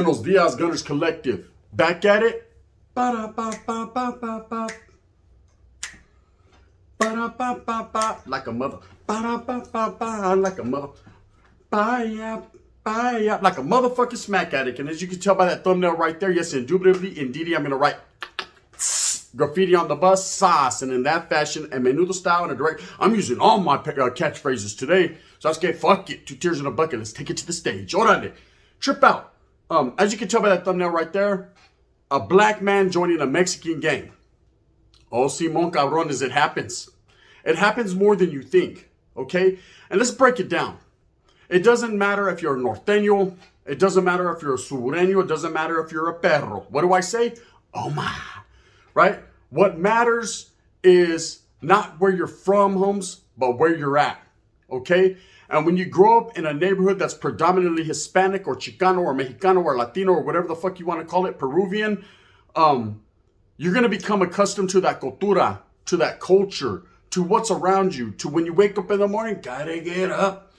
Buenos dias, Gunners Collective. Back at it. Ba-da-ba-ba-ba-ba-ba. Ba-da-ba-ba-ba. Like a mother. Ba-da-ba-ba-ba. Like a mother. Bye-ya. Bye-ya. Like a motherfucking smack addict. And as you can tell by that thumbnail right there, yes, indubitably, indeed, I'm going to write graffiti on the bus, sauce. And in that fashion, and menudo style and a direct. I'm using all my catchphrases today. So I say, fuck it. 2 tears in a bucket. Let's take it to the stage. Orale. Trip out. As you can tell by that thumbnail right there, a black man joining a Mexican gang. Oh, Simon Cabron, as it happens. It happens more than you think, okay? And let's break it down. It doesn't matter if you're a norteño. It doesn't matter if you're a sureño. It doesn't matter if you're a perro. What do I say? Oh, my. Right? What matters is not where you're from, Holmes, but where you're at, okay? And when you grow up in a neighborhood that's predominantly Hispanic or Chicano or Mexicano or Latino or whatever the fuck you want to call it, Peruvian, you're going to become accustomed to that cultura, to that culture, to what's around you, to when you wake up in the morning, gotta get up,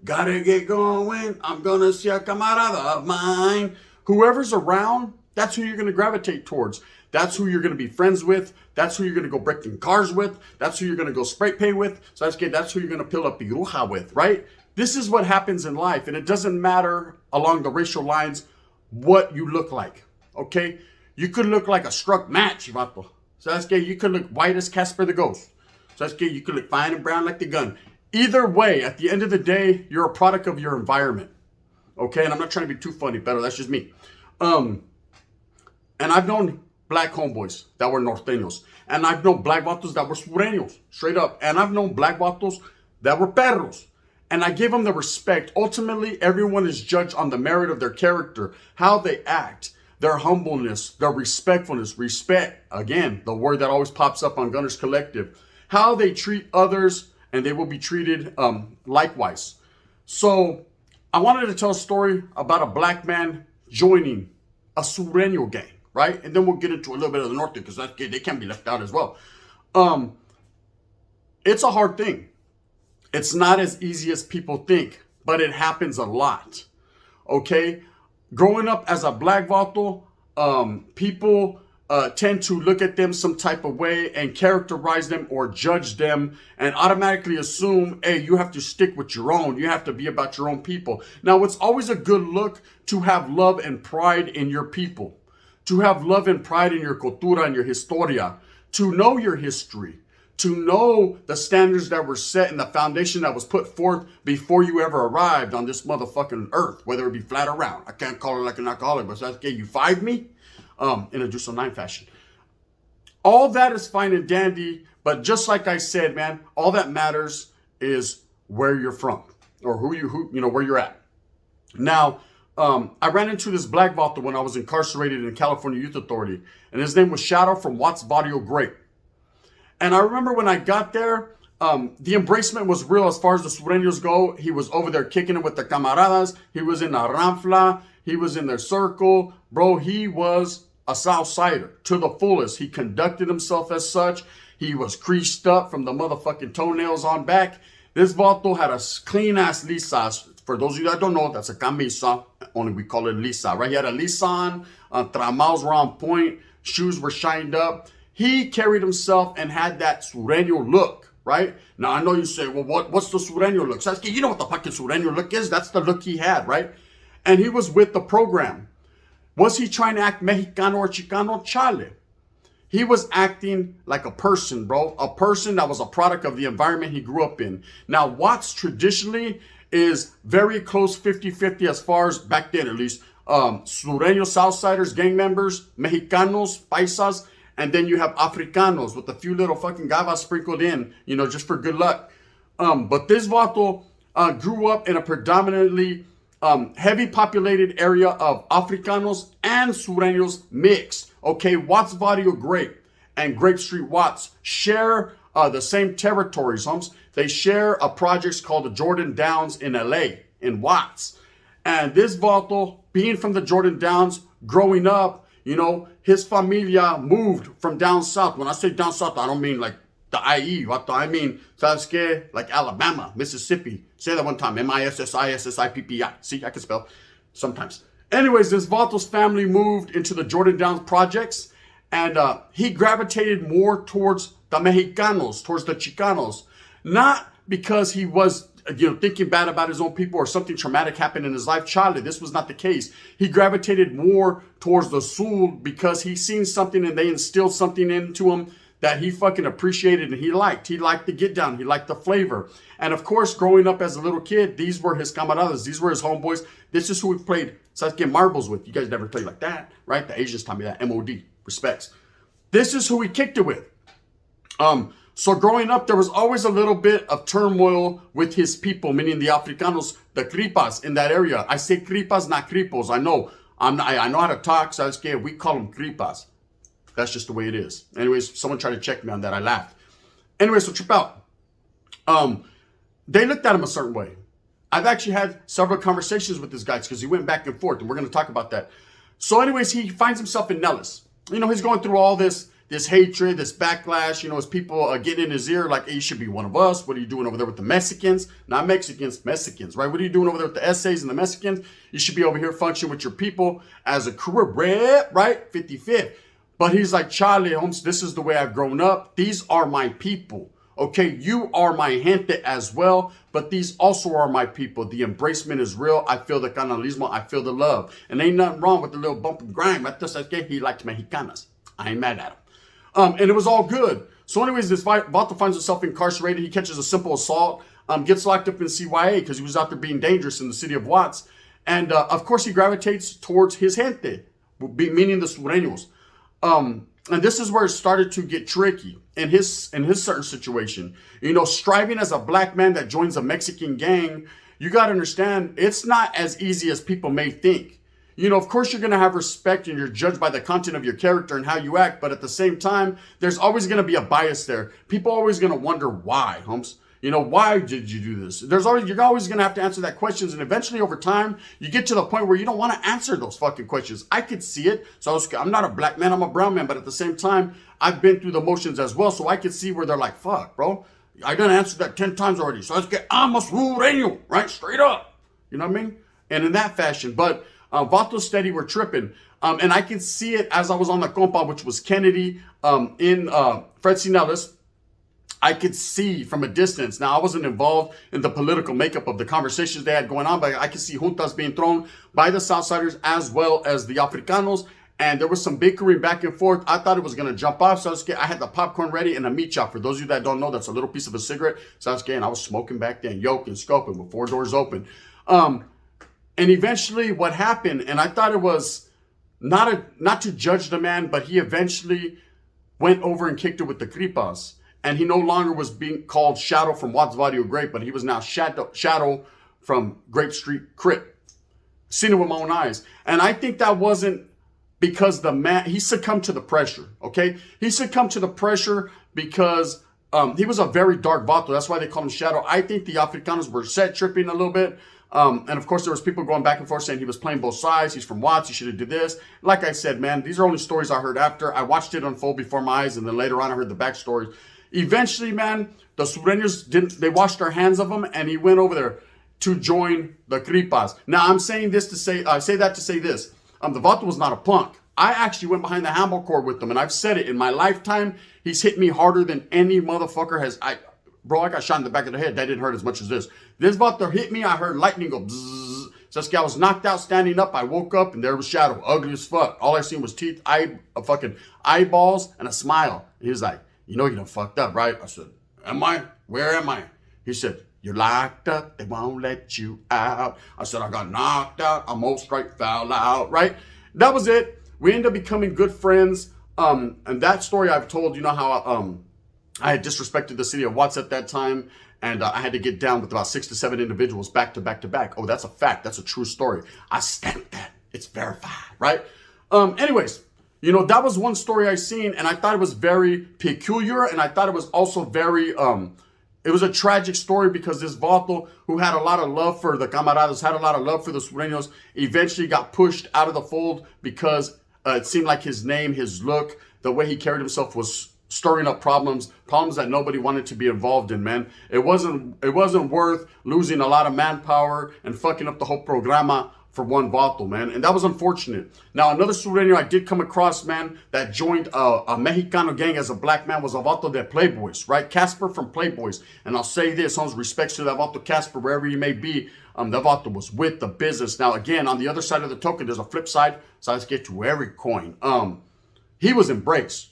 gotta get going, I'm going to see a camarada of mine. Whoever's around, that's who you're going to gravitate towards. That's who you're going to be friends with. That's who you're going to go breaking cars with. That's who you're going to go spray paint with. So that's who you're going to peel up piruja with, right? This is what happens in life. And it doesn't matter along the racial lines what you look like, okay? You could look like a struck match, vato. So you could look white as Casper the Ghost. So you could look fine and brown like the gun. Either way, at the end of the day, you're a product of your environment, okay? And I'm not trying to be too funny, but that's just me. And I've known black homeboys that were norteños. And I've known black vatos that were sureños, straight up. And I've known black vatos that were perros. And I give them the respect. Ultimately, everyone is judged on the merit of their character, how they act, their humbleness, their respectfulness. Respect, again, the word that always pops up on Gunners Collective. How they treat others, and they will be treated likewise. So I wanted to tell a story about a black man joining a sureño gang. Right? And then we'll get into a little bit of the norte because they can be left out as well. It's a hard thing. It's not as easy as people think, but it happens a lot. Okay? Growing up as a black vato, people tend to look at them some type of way and characterize them or judge them and automatically assume, hey, you have to stick with your own. You have to be about your own people. Now, it's always a good look to have love and pride in your people. To have love and pride in your cultura and your historia, to know your history, to know the standards that were set and the foundation that was put forth before you ever arrived on this motherfucking earth, whether it be flat or round. I can't call it like an alcoholic, but that's okay. You five me in a Deuce 9 fashion. All that is fine and dandy, but just like I said, man, all that matters is where you're from or who where you're at. Now, I ran into this black vato when I was incarcerated in California Youth Authority, and his name was Shadow from Watts Barrio Great. And I remember when I got there, the embracement was real as far as the sureños go. He was over there kicking it with the camaradas. He was in a ranfla. He was in their circle. Bro, he was a Southsider to the fullest. He conducted himself as such. He was creased up from the motherfucking toenails on back. This vato had a clean-ass lisa. For those of you that don't know, that's a camisa. Only we call it lisa, right? He had a lisa on, tramados were on point, shoes were shined up. He carried himself and had that sureño look, right? Now, I know you say, well, what's the sureño look? So you know what the fucking sureño look is? That's the look he had, right? And he was with the program. Was he trying to act Mexicano or Chicano? Chale. He was acting like a person, bro. A person that was a product of the environment he grew up in. Now, Watts traditionally is very close 50-50 as far as back then at least. Sureños, Southsiders, gang members, Mexicanos, Paisas, and then you have Africanos with a few little fucking gavas sprinkled in, just for good luck. But this vato grew up in a predominantly heavy populated area of Africanos and Sureños mixed. Okay, Watts Barrio Grape and Grape Street Watts share the same territories, homes. They share a project called the Jordan Downs in LA, in Watts. And this vato, being from the Jordan Downs, growing up, his familia moved from down south. When I say down south, I don't mean like the IE, vato. I mean, ¿sabes qué? Like Alabama, Mississippi. Say that one time, Mississippi. See, I can spell sometimes. Anyways, this Vatos family moved into the Jordan Downs projects, and he gravitated more towards the Mexicanos, towards the Chicanos, not because he was thinking bad about his own people or something traumatic happened in his life. Charlie, this was not the case. He gravitated more towards the Sul because he seen something and they instilled something into him that he fucking appreciated and he liked. He liked the get down. He liked the flavor. And of course, growing up as a little kid, these were his camaradas. These were his homeboys. This is who he played Sasuke marbles with. You guys never played like that, right? The Asians taught me that. MOD, respects. This is who he kicked it with. So growing up, there was always a little bit of turmoil with his people, meaning the Africanos, the Kripas in that area. I say Kripas, not Kripos. I know how to talk, so we call them Kripas. That's just the way it is. Anyways, someone tried to check me on that. I laughed. Anyway, so trip out. They looked at him a certain way. I've actually had several conversations with this guy because he went back and forth, and we're going to talk about that. So anyways, he finds himself in Nellis. He's going through all this hatred, this backlash, his people getting in his ear like, hey, you should be one of us. What are you doing over there with the Mexicans? Not Mexicans, Mexicans, right? What are you doing over there with the essays and the Mexicans? You should be over here functioning with your people as a career, right? 55th. But he's like, Charlie, Holmes, this is the way I've grown up. These are my people. Okay, you are my gente as well, but these also are my people. The embracement is real. I feel the canalismo. I feel the love. And ain't nothing wrong with the little bump and grind. He likes Mexicanas. I ain't mad at him. And it was all good. So anyways, this Vato finds himself incarcerated. He catches a simple assault, gets locked up in CYA because he was out there being dangerous in the city of Watts. And of course, he gravitates towards his gente, meaning the Sureños. And this is where it started to get tricky in his certain situation. Striving as a black man that joins a Mexican gang, you got to understand, it's not as easy as people may think. Of course, you're going to have respect and you're judged by the content of your character and how you act. But at the same time, there's always going to be a bias there. People are always going to wonder why, Holmes. Why did you do this? You're always going to have to answer that questions. And eventually over time, you get to the point where you don't want to answer those fucking questions. I could see it. So I'm not a black man. I'm a brown man. But at the same time, I've been through the motions as well. So I could see where they're like, fuck, bro. I done answered that 10 times already. So I'm a Sureño, right? Straight up. You know what I mean? And in that fashion. But Vato Steady were tripping. And I could see it as I was on the compa, which was Kennedy, in Fred C. Nellis. I could see from a distance. Now, I wasn't involved in the political makeup of the conversations they had going on, but I could see juntas being thrown by the Southsiders as well as the Africanos. And there was some bickering back and forth. I thought it was going to jump off. So I had the popcorn ready and a meat chop. For those of you that don't know, that's a little piece of a cigarette. So I was smoking back then, yoking, scoping with 4 doors open. And eventually what happened, and I thought it was not to judge the man, but he eventually went over and kicked it with the Kripas. And he no longer was being called Shadow from Watts Vadio Grape, but he was now Shadow from Grape Street Crip. Seen it with my own eyes. And I think that wasn't because the man, he succumbed to the pressure, okay? He succumbed to the pressure because he was a very dark Vato. That's why they call him Shadow. I think the Africanos were set tripping a little bit. And of course, there was people going back and forth saying he was playing both sides. He's from Watts. He should have did this. Like I said, man, these are only stories I heard after. I watched it unfold before my eyes, and then later on I heard the backstory. Eventually, man, the Sureños they washed their hands of him, and he went over there to join the Kripas. Now, I'm saying this to say, I say that to say this. The Vato was not a punk. I actually went behind the handball court with him, and I've said it, in my lifetime, he's hit me harder than any motherfucker has. Bro, I got shot in the back of the head. That didn't hurt as much as this. This Vato hit me. I heard lightning go bzzz. So I was knocked out, standing up. I woke up, and there was Shadow, ugly as fuck. All I seen was teeth, fucking eyeballs, and a smile. And he was like, you know you done fucked up, right? I said, am I? Where am I? He said, you're locked up. They won't let you out. I said, I got knocked out. I almost straight fell out, right? That was it. We ended up becoming good friends. And that story I've told, you know how I had disrespected the city of Watts at that time. And I had to get down with about 6 to 7 individuals back to back to back. Oh, that's a fact. That's a true story. I stamped that. It's verified, right? Anyways, that was one story I seen, and I thought it was very peculiar, and I thought it was also very, it was a tragic story because this Vato, who had a lot of love for the camaradas, had a lot of love for the Sureños, eventually got pushed out of the fold because it seemed like his name, his look, the way he carried himself was stirring up problems that nobody wanted to be involved in, man. It wasn't worth losing a lot of manpower and fucking up the whole programa for one vato, man. And that was unfortunate. Now, another Sureño I did come across, man, that joined a Mexicano gang as a black man was a vato de Playboys, right? Casper from Playboys. And I'll say this, on respects to that vato Casper, wherever you may be, that vato was with the business. Now, again, on the other side of the token, there's a flip side. So let's get to every coin. He was embraced.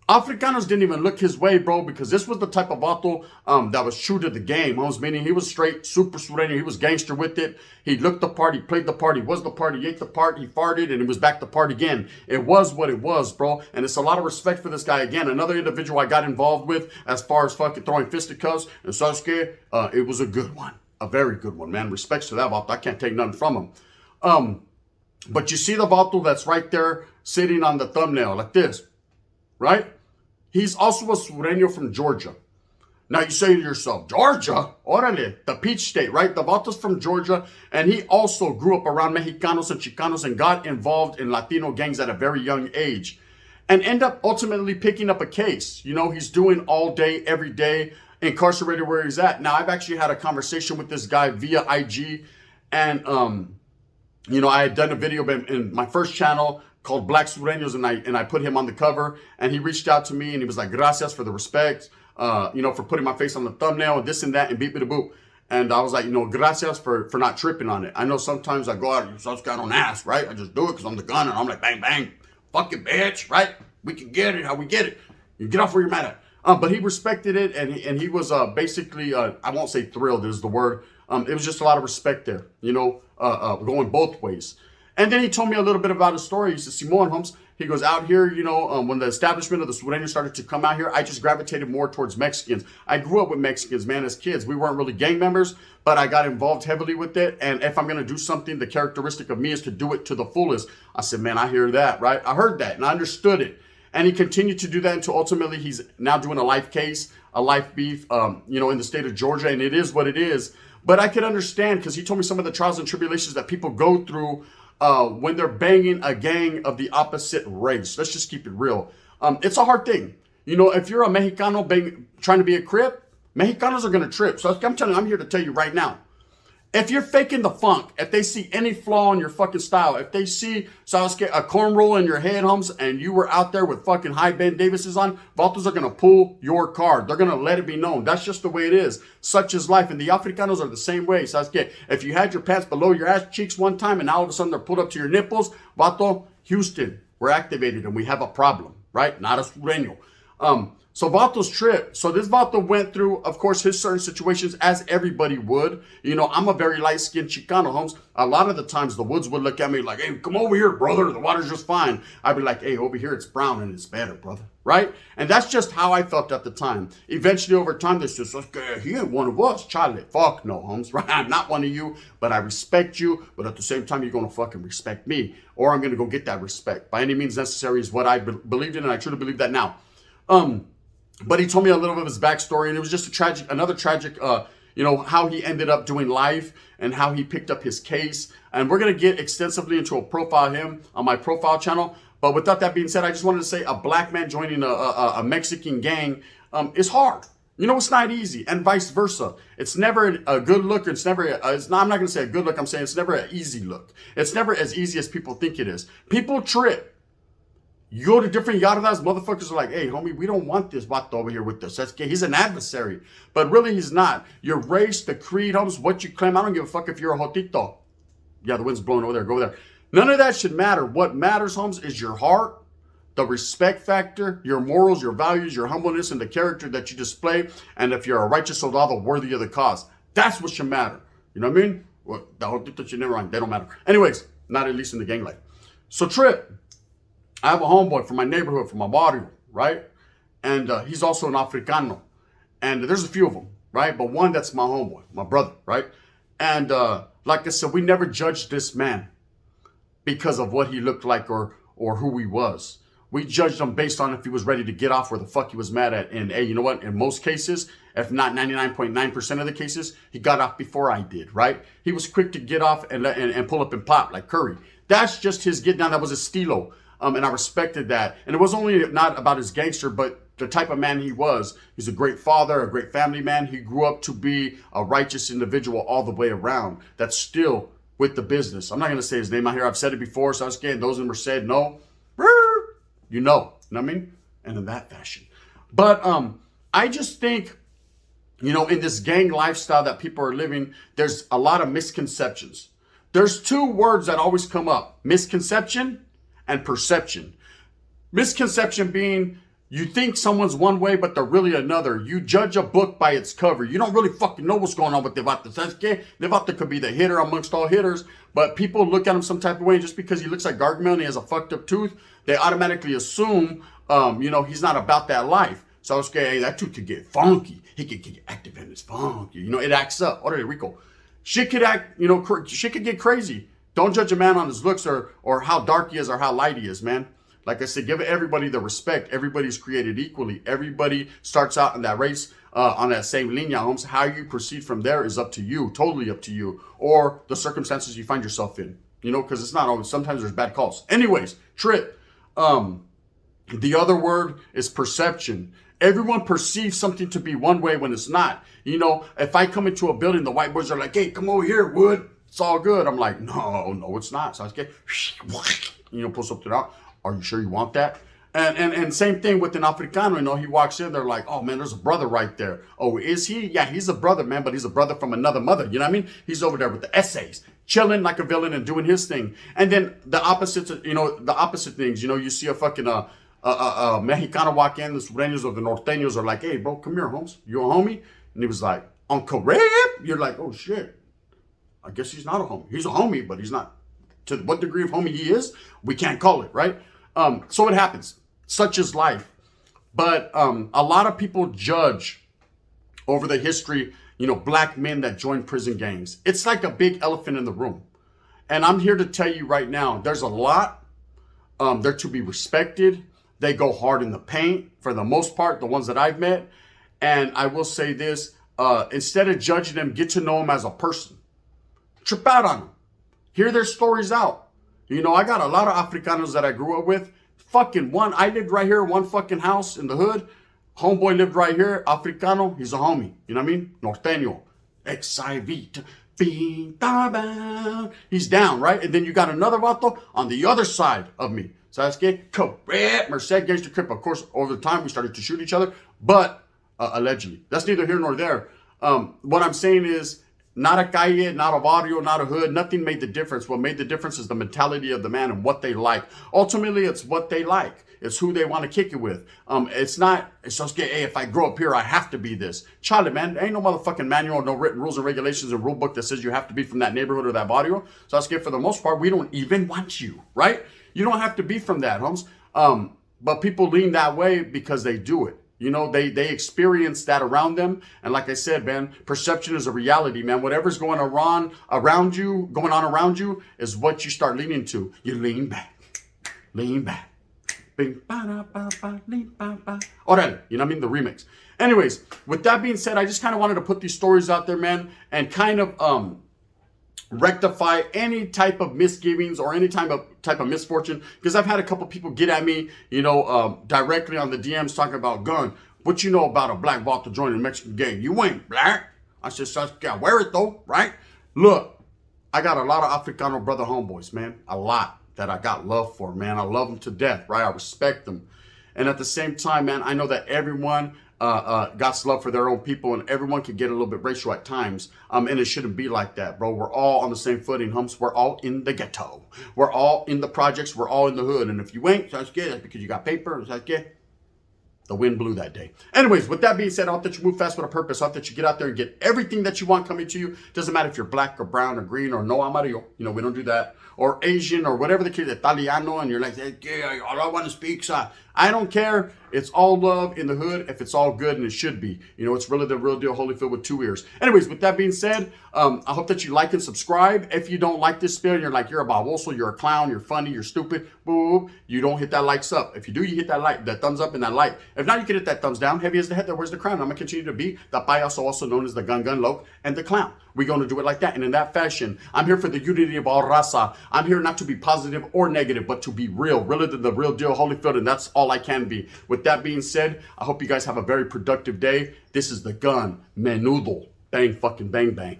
Africanos didn't even look his way, bro, because this was the type of vato that was true to the game. Meaning he was straight, super Sureño. He was gangster with it. He looked the part, he played the part, he was the part, he ate the part, he farted, and he was back the part again. It was what it was, bro. And it's a lot of respect for this guy. Again, another individual I got involved with as far as fucking throwing fisticuffs and Sasuke, it was a good one. A very good one, man. Respects to that vato. I can't take nothing from him. But you see the vato that's right there sitting on the thumbnail like this, right? He's also a Sureño from Georgia. Now you say to yourself, Georgia? Orale, the peach state, right? The vato's from Georgia, and he also grew up around Mexicanos and Chicanos and got involved in Latino gangs at a very young age and end up ultimately picking up a case. You know, he's doing all day, every day, incarcerated where he's at. Now, I've actually had a conversation with this guy via IG, and, you know, I had done a video in my first channel called Black Sureños, and I put him on the cover, and he reached out to me and he was like, gracias for the respect, you know, for putting my face on the thumbnail and this and that and beep it a boop. And I was like, you know, gracias for not tripping on it. I know sometimes I go out and I don't ask, right? I just do it because I'm the gun and I'm like, bang, bang, fuck it, bitch, right? We can get it how we get it. You get off where you're mad at. But he respected it, and he was basically, I won't say thrilled is the word. It was just a lot of respect there, you know, going both ways. And then he told me a little bit about his story. He said, Simon Holmes, he goes, out here, you know, when the establishment of the Sureños started to come out here, I just gravitated more towards Mexicans. I grew up with Mexicans, man, as kids. We weren't really gang members, but I got involved heavily with it. And if I'm going to do something, the characteristic of me is to do it to the fullest. I said, man, I hear that, right? I heard that and I understood it. And he continued to do that until ultimately he's now doing a life case, a life beef, you know, in the state of Georgia. And it is what it is. But I could understand because he told me some of the trials and tribulations that people go through when they're banging a gang of the opposite race. Let's just keep it real. It's a hard thing. You know, if you're a Mexicano trying to be a Crip, Mexicanos are going to trip. So I'm telling you, I'm here to tell you right now. If you're faking the funk, if they see any flaw in your fucking style, if they see Sasuke, a cornroll in your head, Holmes, and you were out there with fucking high Ben Davises on, vatos are going to pull your card. They're going to let it be known. That's just the way it is. Such is life. And the Africanos are the same way. Sasuke, if you had your pants below your ass cheeks one time and all of a sudden they're pulled up to your nipples, vato, Houston, we're activated and we have a problem, right? Not a Sureño. So Vato's trip. So this Vato went through, of course, his certain situations as everybody would. You know, I'm a very light-skinned Chicano, Holmes. A lot of the times the woods would look at me like, hey, come over here, brother. The water's just fine. I'd be like, hey, over here it's brown and it's better, brother. Right? And that's just how I felt at the time. Eventually, over time, this just, okay, he ain't one of us, Charlie. Fuck no, Holmes. Right? I'm not one of you, but I respect you. But at the same time, you're going to fucking respect me. Or I'm going to go get that respect. By any means necessary is what I believed in, and I truly believe that now. But he told me a little bit of his backstory, and it was just another tragic, you know, how he ended up doing life and how he picked up his case. And we're going to get extensively into a profile of him on my profile channel. But without that being said, I just wanted to say a black man joining a Mexican gang is hard. You know, it's not easy, and vice versa. It's never a good look. It's never, I'm not going to say a good look. I'm saying it's never an easy look. It's never as easy as people think it is. People trip. You go to different yardas, motherfuckers are like, hey, homie, we don't want this vato over here with us. That's gay. He's an adversary. But really, he's not. Your race, the creed, Holmes, what you claim, I don't give a fuck if you're a jotito. Yeah, the wind's blowing over there. Go over there. None of that should matter. What matters, Holmes, is your heart, the respect factor, your morals, your values, your humbleness, and the character that you display. And if you're a righteous soldado worthy of the cause, that's what should matter. You know what I mean? Well, the jotito should never mind. They don't matter. Anyways, not at least in the gang life. So, Trip. I have a homeboy from my neighborhood, from my barrio, right? And he's also an Africano. And there's a few of them, right? But one that's my homeboy, my brother, right? And like I said, we never judged this man because of what he looked like or who he was. We judged him based on if he was ready to get off where the fuck he was mad at. And hey, you know what? In most cases, if not 99.9% of the cases, he got off before I did, right? He was quick to get off and pull up and pop like Curry. That's just his get down. That was his stilo. And I respected that. And it was only not about his gangster, but the type of man he was. He's a great father, a great family man. He grew up to be a righteous individual all the way around that still with the business. I'm not going to say his name out here. I've said it before, so I was scared. Those of them were said, no, you know what I mean? And in that fashion. But I just think, you know, in this gang lifestyle that people are living, there's a lot of misconceptions. There's two words that always come up: misconception and perception. Misconception being you think someone's one way, but they're really another. You judge a book by its cover. You don't really fucking know what's going on with Devate. Devate could be the hitter amongst all hitters, but people look at him some type of way. Just because he looks like Gargamel and he has a fucked up tooth, they automatically assume, you know, he's not about that life. So I was scared, hey, that tooth could get funky. He could get active and it's funky. You know, it acts up. Orale, Rico. Shit could act, you know, shit could get crazy. Don't judge a man on his looks or how dark he is or how light he is, man. Like I said, give everybody the respect. Everybody's created equally. Everybody starts out in that race on that same linea, Holmes. How you proceed from there is up to you, totally up to you, or the circumstances you find yourself in. You know, because it's not always, sometimes there's bad calls. Anyways, Trip. The other word is perception. Everyone perceives something to be one way when it's not. You know, if I come into a building, the white boys are like, hey, come over here, Wood. It's all good. I'm like, no, it's not. So I get, you know, pull something out. Are you sure you want that? And same thing with an Africano, you know, he walks in, they're like, oh man, there's a brother right there. Oh, is he? Yeah, he's a brother, man, but he's a brother from another mother. You know what I mean? He's over there with the essays, chilling like a villain and doing his thing. And then the opposite, you know, the opposite things, you know, you see a fucking, Mexicano walk in, the Sureños or the Norteños are like, hey, bro, come here, Holmes. You a homie? And he was like, Uncle Rip? You're like, oh shit. I guess he's not a homie. He's a homie, but he's not. To what degree of homie he is, we can't call it, right? So it happens. Such is life. But a lot of people judge over the history, you know, black men that join prison gangs. It's like a big elephant in the room. And I'm here to tell you right now, there's a lot. They're to be respected. They go hard in the paint for the most part, the ones that I've met. And I will say this, instead of judging them, get to know them as a person. Trip out on them. Hear their stories out. You know, I got a lot of Africanos that I grew up with. Fucking one, I lived right here, one fucking house in the hood. Homeboy lived right here, Africano, he's a homie. You know what I mean? Norteño. Exivita. He's down, right? And then you got another vato on the other side of me. So that's good. Correct. Merced Gangster Crip. Of course, over the time we started to shoot each other, but allegedly. That's neither here nor there. What I'm saying is, not a calle, not a barrio, not a hood. Nothing made the difference. What made the difference is the mentality of the man and what they like. Ultimately, it's what they like. It's who they want to kick it with. It's just, hey, if I grow up here, I have to be this. Charlie, man, there ain't no motherfucking manual, no written rules and regulations and rule book that says you have to be from that neighborhood or that barrio. So that's good. For the most part, we don't even want you, right? You don't have to be from that, Holmes. But people lean that way because they do it. You know, they experience that around them. And like I said, man, perception is a reality, man. Whatever's going on around you is what you start leaning to. You lean back. Lean back. Orale, you know what I mean? The remix. Anyways, with that being said, I just kind of wanted to put these stories out there, man, and kind of rectify any type of misgivings or any type of misfortune, because I've had a couple people get at me, you know, directly on the DMs talking about gun. What you know about a black vato joining the Mexican gang? You ain't black. I said, I wear it though, right? Look, I got a lot of Africano brother homeboys, man, a lot that I got love for, man. I love them to death, right? I respect them, and at the same time, man, I know that everyone got love for their own people, and everyone can get a little bit racial at times, and it shouldn't be like that, bro. We're all on the same footing, Humps. We're all in the ghetto. We're all in the projects. We're all in the hood, and if you ain't, that's good. That's because you got paper. That's good. The wind blew that day. Anyways, with that being said, I hope that you move fast with a purpose. I hope that you get out there and get everything that you want coming to you. Doesn't matter if you're black or brown or green or no amarillo. You know, we don't do that. Or Asian or whatever the case, Italiano, and you're like, hey, yeah, all I want to speak. So I don't care. It's all love in the hood if it's all good, and it should be. You know, it's really the real deal, Holyfield with 2 ears. Anyways, with that being said, I hope that you like and subscribe. If you don't like this spirit, you're like, you're a baboso, you're a clown, you're funny, you're stupid, boo, you don't hit that likes up. If you do, you hit that thumbs up and that like. If not, you can hit that thumbs down. Heavy as the head that wears the crown. I'm going to continue to be the payaso, also known as the gun loc, and the clown. We're going to do it like that. And in that fashion, I'm here for the unity of all raza. I'm here not to be positive or negative, but to be real, really the real deal, Holyfield, and that's all I can be. With that being said, I hope you guys have a very productive day. This is the gun, menudo. Bang, fucking bang, bang.